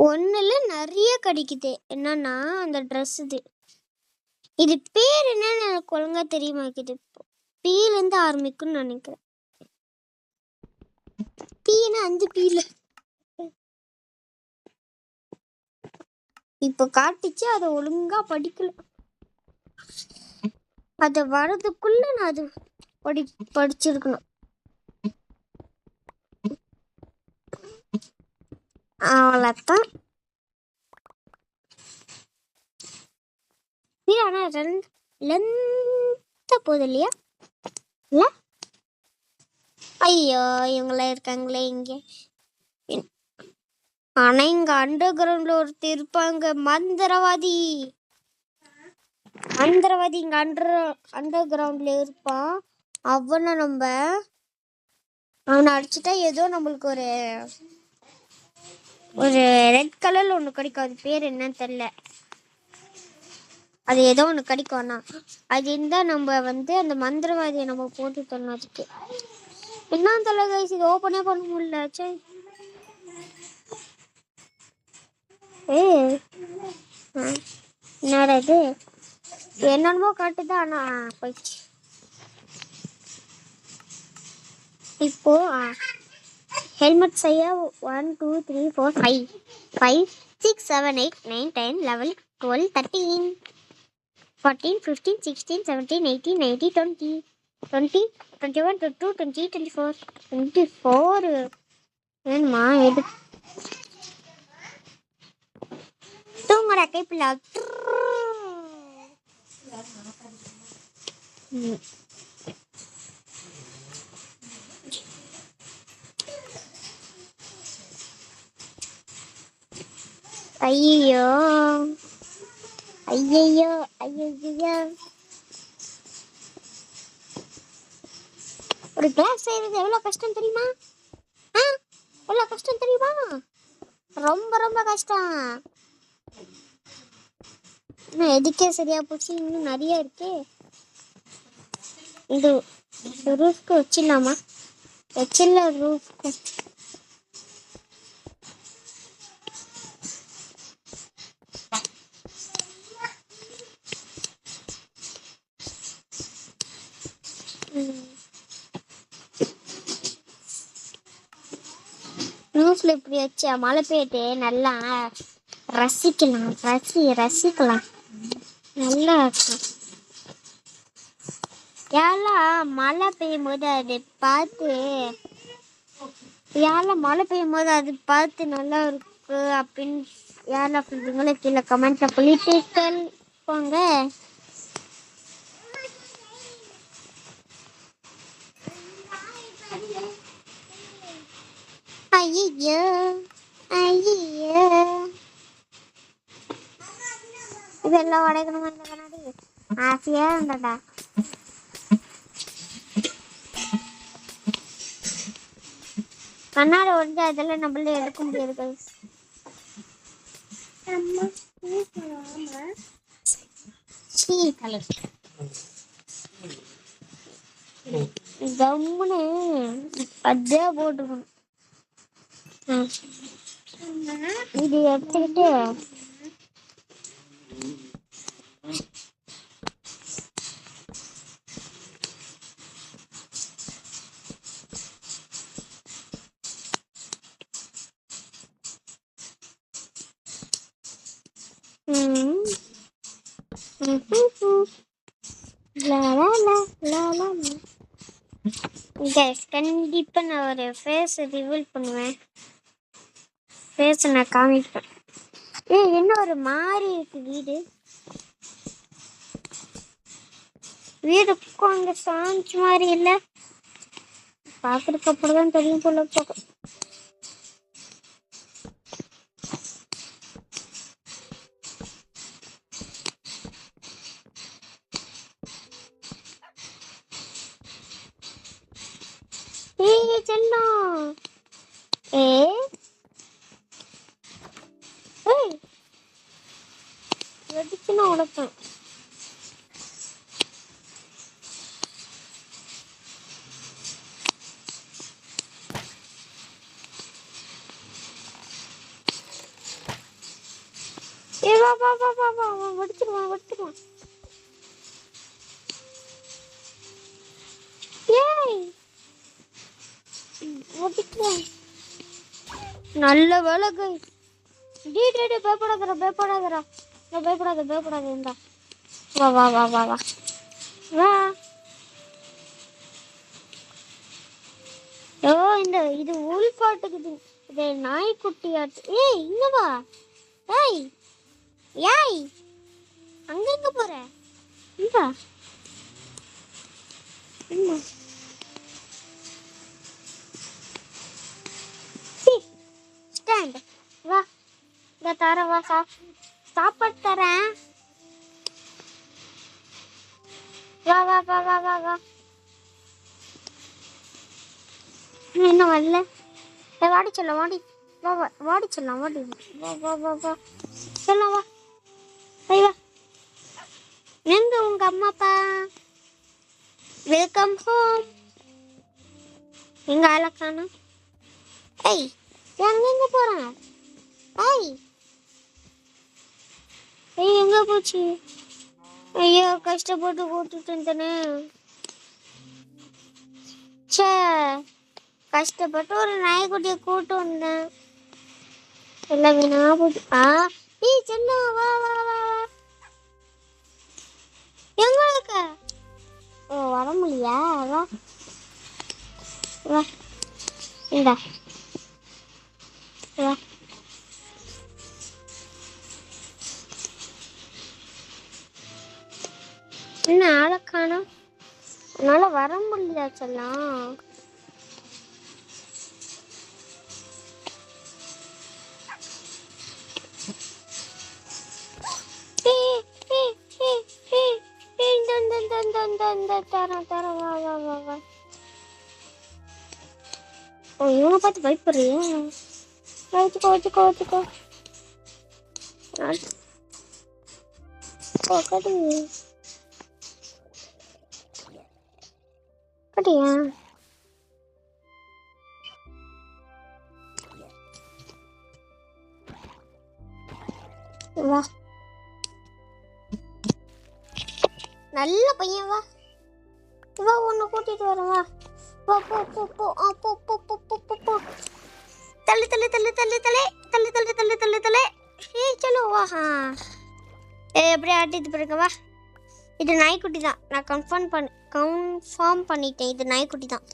ஒன்றுல நிறைய கிடைக்குது. என்னன்னா அந்த ட்ரெஸ் இது பேர் என்னன்னு எனக்கு ஒழுங்கா தெரிய மாட்டேங்குது. பீலேருந்து ஆரம்பிக்கும்னு நினைக்கிறேன். பீனா அந்த பீல இப்ப காட்டுச்சு. அதை ஒழுங்கா படிக்கல. அதை வர்றதுக்குள்ள நான் அது படிச்சிருக்கணும். அவ்வளோதான். ஆனால் லென்த்த போகுது இல்லையா? இல்லை, ஐயோ இவங்களாம் இருக்காங்களே இங்கே. ஆனா இங்க அண்டர் கிரவுண்ட்ல ஒருத்தர் இருப்பாங்க, மந்திரவாதி. இங்க அண்டர் கிரவுண்ட்ல இருப்பான். அவனை அடிச்சுட்டா ஏதோ நம்மளுக்கு ஒரு ரெட் கலர்ல ஒண்ணு கிடைக்கும். அது பேர் என்னன்னு தெரியல. அது ஏதோ ஒண்ணு கிடைக்கும். ஆனா அது இருந்தா நம்ம அந்த மந்திரவாதியை நம்ம போட்டு தரணும். அதுக்கு என்ன தெரியல கைஸ், இது ஓப்பனே பண்ண முடியல. சரி, என்னடா இது, என்னென்னமோ காட்டுது. ஆனா போயிடுச்சு. இப்போ ஹெல்மெட் செய்ய 1 2 3 4 5 6 7 8 9 10 11 12 13 14 15 16 17 18 19 20 20 21 22 23 24 24 வேணுமா? எது தூங்குற கைப்பில் ஐயோ ஐயோ ஐயோ. ஒரு கிளாஸ் செய்யறது எவ்வளவு கஷ்டம் தெரியுமா? எவ்வளவு கஷ்டம் தெரியுமா? ரொம்ப ரொம்ப கஷ்டம். இன்னும் எதுக்கே சரியா போச்சு, இன்னும் நிறைய இருக்கு. இது ரூஃப்க்கு வச்சிடலாமா? வச்சிடல ரூஃப்க்கு. ரூஃப்ல இப்படி வச்சா மழை பெய்யுது, நல்லா ரசிக்கலாம். ரசிக்கலாம், நல்லா இருக்கும். யாரெல்லாம் மழை பெய்யும் போது அதை பார்த்து நல்லா இருக்கு அப்படின்னு யாரெல்லாம் சொல்றீங்களோ கீழே கமெண்ட்ல சொல்லிட்டு போங்க. ஐயோ ஐயோ, இதெல்லாம் உடைக்கணுமா? இந்த கண்ணாடி ஆசையா இருந்தடா. கண்ணாடி உடஞ்சா அதெல்லாம் நம்மளே எடுக்க முடியாது. கம்முன்னு அதே போட்டுக்கணும். இது எடுத்துக்கிட்டு கண்டிப்பா நான் ஒரு ஃபேஸ் ரிவீல் பண்ணுவேன். ஃபேஸ் நான் காமிப்பேன். என்ன ஒரு மாதிரி இருக்கு வீடுக்கும் அங்க சாஞ்ச் மாதிரி இல்லை. பாக்குறதுக்கு அப்படிதான் தெரியும் போல. போகும் செல்லம். வெடிச்சுன்னா உடைப்பேன். வெடிச்சிருவான். நல்ல வேலை கைஸ். பயப்படாதடா. பயப்படாத. இருந்தா வா. ஓ, இது உள் பாட்டுக்குது. இது நாய்க்குட்டி ஆச்சு. ஏய் இங்க வா. ஏய் ஏய் அங்க எங்க போற? இங்க ஸ்டாண்ட் வா. இங்க தர வா. சாப்பாடு தரேன். வா வா வா வா வா வா. இன்னும் வரல. வாடி சொல்ல வாடி. வா வா வாடி சொல்லலாம் வாடி. வா வா வா வா சொல்லலாம் வா. வா எங்க உங்க அம்மா அப்பா? Welcome home. எங்க ஆளக்கானா? ஏய் எங்க போறான்? ஏய் ஏய் எங்க போச்சு? ஐயோ கஷ்டப்பட்டு கூட்டிட்டு இருந்தேனே. சே கஷ்டப்பட்டு ஒரு நாய்க்குட்டியை கூட்டு வந்தேன். எல்லாம் வீணா போச்சு. ஏய் செல்ல வா வா வா. எங்க இருக்க? ஓ வர முடியா? வா வா இந்தா வா. என்ன ஆளை காணோம்? என்னால வர முடியல செல்லம். இவனை பார்த்து பயப்படுறியா? வச்சுக்கோ வச்சுக்கோ வச்சுக்கோ. கடி கடியா? வா நல்ல பையன் வா. வா உன்னை கூட்டிட்டு வரேன் வா. வா போ போ போ போ போ போ போ போ போ. தள்ளு தள்ளு தள்ளு தள்ளு தள்ளு தள்ளு தள்ளு தள்ளு தள்ளு தள்ளு. ஏய் சலோ வா. எப்படியே ஆட்டிட்டு போயிருக்க வா. இது நாய்க்குட்டி தான். நான் கன்ஃபார்ம் பண்ணிட்டேன். இது நாய்க்குட்டி தான்.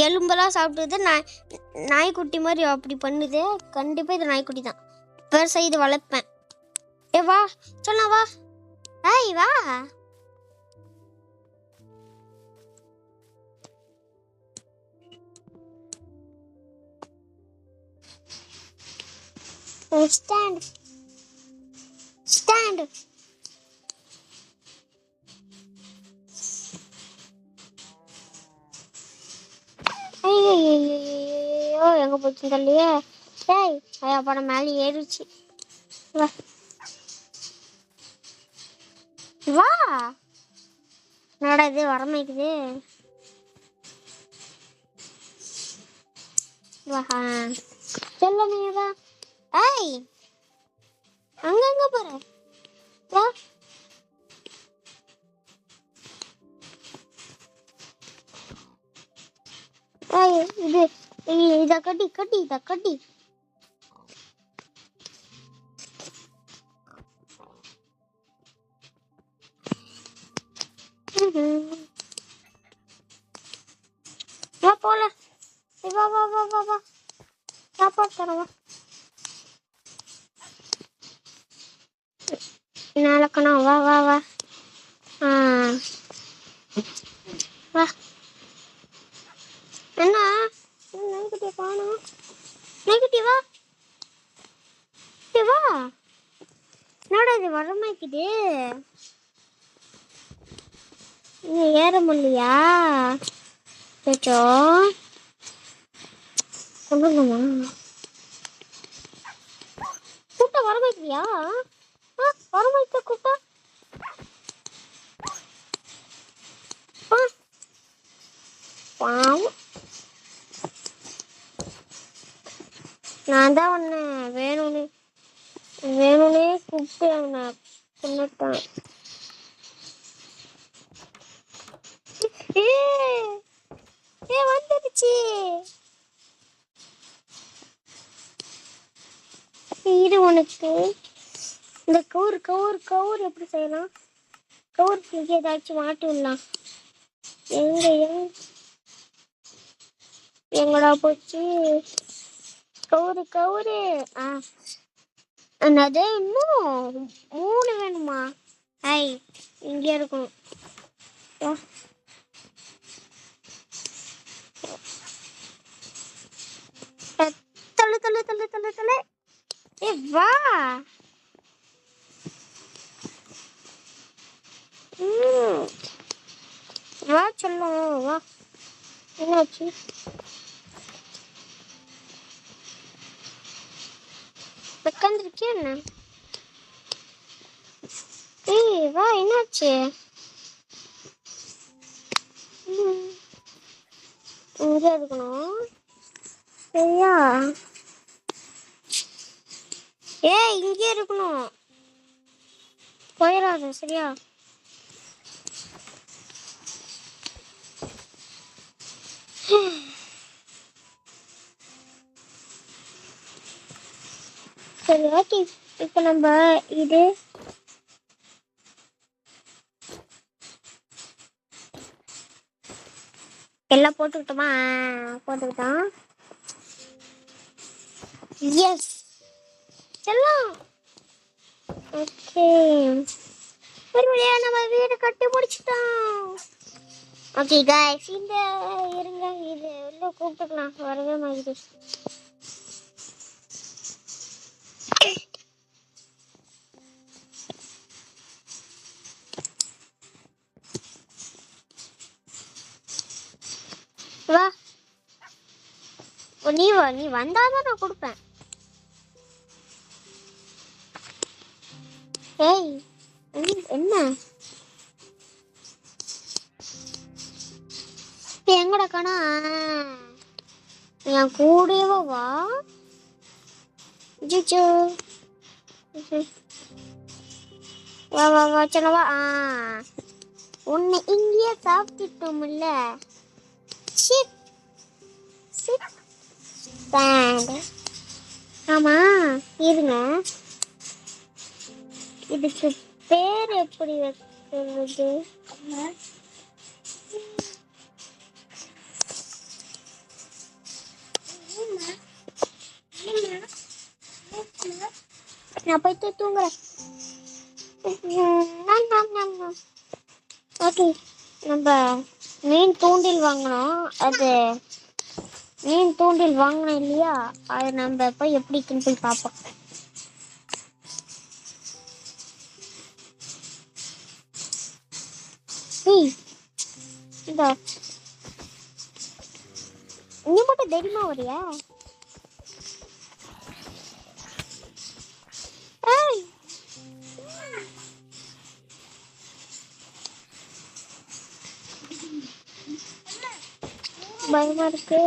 எலும்பெல்லாம் சாப்பிடுது. நாய்க்குட்டி மாதிரி அப்படி பண்ணுது. கண்டிப்பாக இது நாய்க்குட்டி தான். பெருசா இது வளர்ப்பேன். ஏ வா சொன்னா வா. ஏய் வா. Stand stand. ஐயோ எங்க போச்சு தள்ளியே. ஏய் ஐயா படம் மேலே ஏறிச்சு. வா வா. என்னடா இது வரமாக்குது. வா சொல்லமே வா. ஏய் அங்க போற? வா. ஏய் இத கட்டி இத கட்டி. வா போல. வா வா வா வா வா. சாப்பாடு தரவா. நாளைக்கணா வா வா வா. வா. என்ன நாய்க்குட்டியை காணோம்? நாய்க்குட்டி வா. வா என்னடா இது வரமாக்குது. ஏற முடியலையா? சச்சோ சொல்லுங்கம்மா. கூட்ட வரமாக்குறியா? வரமாக்க கூட்ட. பாவம் நான் தான் ஒன்று வேணும்னே கூப்பிட்டு அவனை கொண்டுட்டான். வந்துடுச்சு. இது உனக்கு இந்த கவுர் எப்படி செய்யலாம்? கவுர் ஏதாச்சும் மாட்டி விடலாம். எங்க எங்கடா போச்சு? கவுரு கவுரு. என்னது இன்னும் 3 வேணுமா? ஐ இங்கே இருக்கணும். தள்ளு தள்ளு தள்ளு தள்ளு தள்ளு. வா. வா சொல்லும் வா. என்னாச்சு? உட்காந்துருக்கியா என்ன? வா என்னாச்சு? இங்கே இருக்கணும் சரியா? இங்கே இருக்கணும், போயிடாது சரியா? சரி ஓகே, இப்போ நம்ம இது எல்லாம் போட்டுக்கிட்டோமா? போட்டுக்கிட்டோம். எஸ் எல்லாம் ஓகே. ஒரு வழியா நம்ம வீடு கட்டி முடிச்சிட்டோம். ஓகே गाइस, இந்த இருங்க, இது உள்ள கூப்பிட்டுக்கலாம், வரவே மாட்டேங்குது. வா நீ வா, நீ வந்தாதான் நான் கொடுப்பேன். ஏய் என்ன எங்கட காணா? என் கூடவே வா. ஜிஜோ வா வா வா சொன்ன வா. உன்னை இங்கேயே சாப்பிட்டுட்டோம்ல. Sit sit stand. ஆமா இருங்க, இதுக்கு பேர் எப்படி வைக்கிறது? நான் போயிட்டு தூங்குறேன். ஓகே, நம்ம மீன் தூண்டில் வாங்கினோம். அது மீன் தூண்டில் வாங்கினோம் இல்லையா? அது நம்ம போய் எப்படி இருக்குன்னு போய் பார்ப்போம். நீ மட்டும் தைரியமா வரியா? பயமா இருக்கு.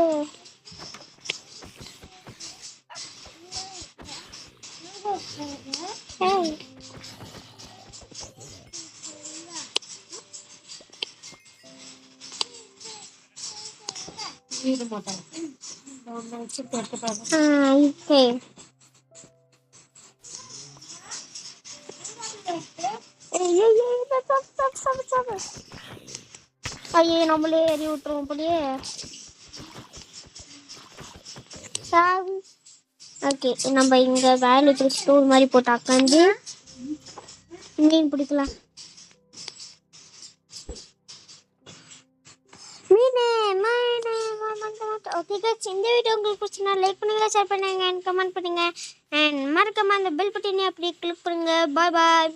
ஐயோ நம்மளே எறி விட்டுருவோம் அப்படியே. ஓகே, நம்ம இங்க வேலை ஸ்டோர் மாதிரி போட்டு உட்காந்து மீன் பிடிக்கலாம். ஓகே गाइस, இந்த வீடியோ உங்களுக்கு பிடிச்சிருந்தா லைக் பண்ணுங்க, ஷேர் பண்ணுங்க and கமெண்ட் பண்ணுங்க and மறக்காம அந்த பெல் பட்டனை அப்படியே கிளிக் பண்ணுங்க. Bye by.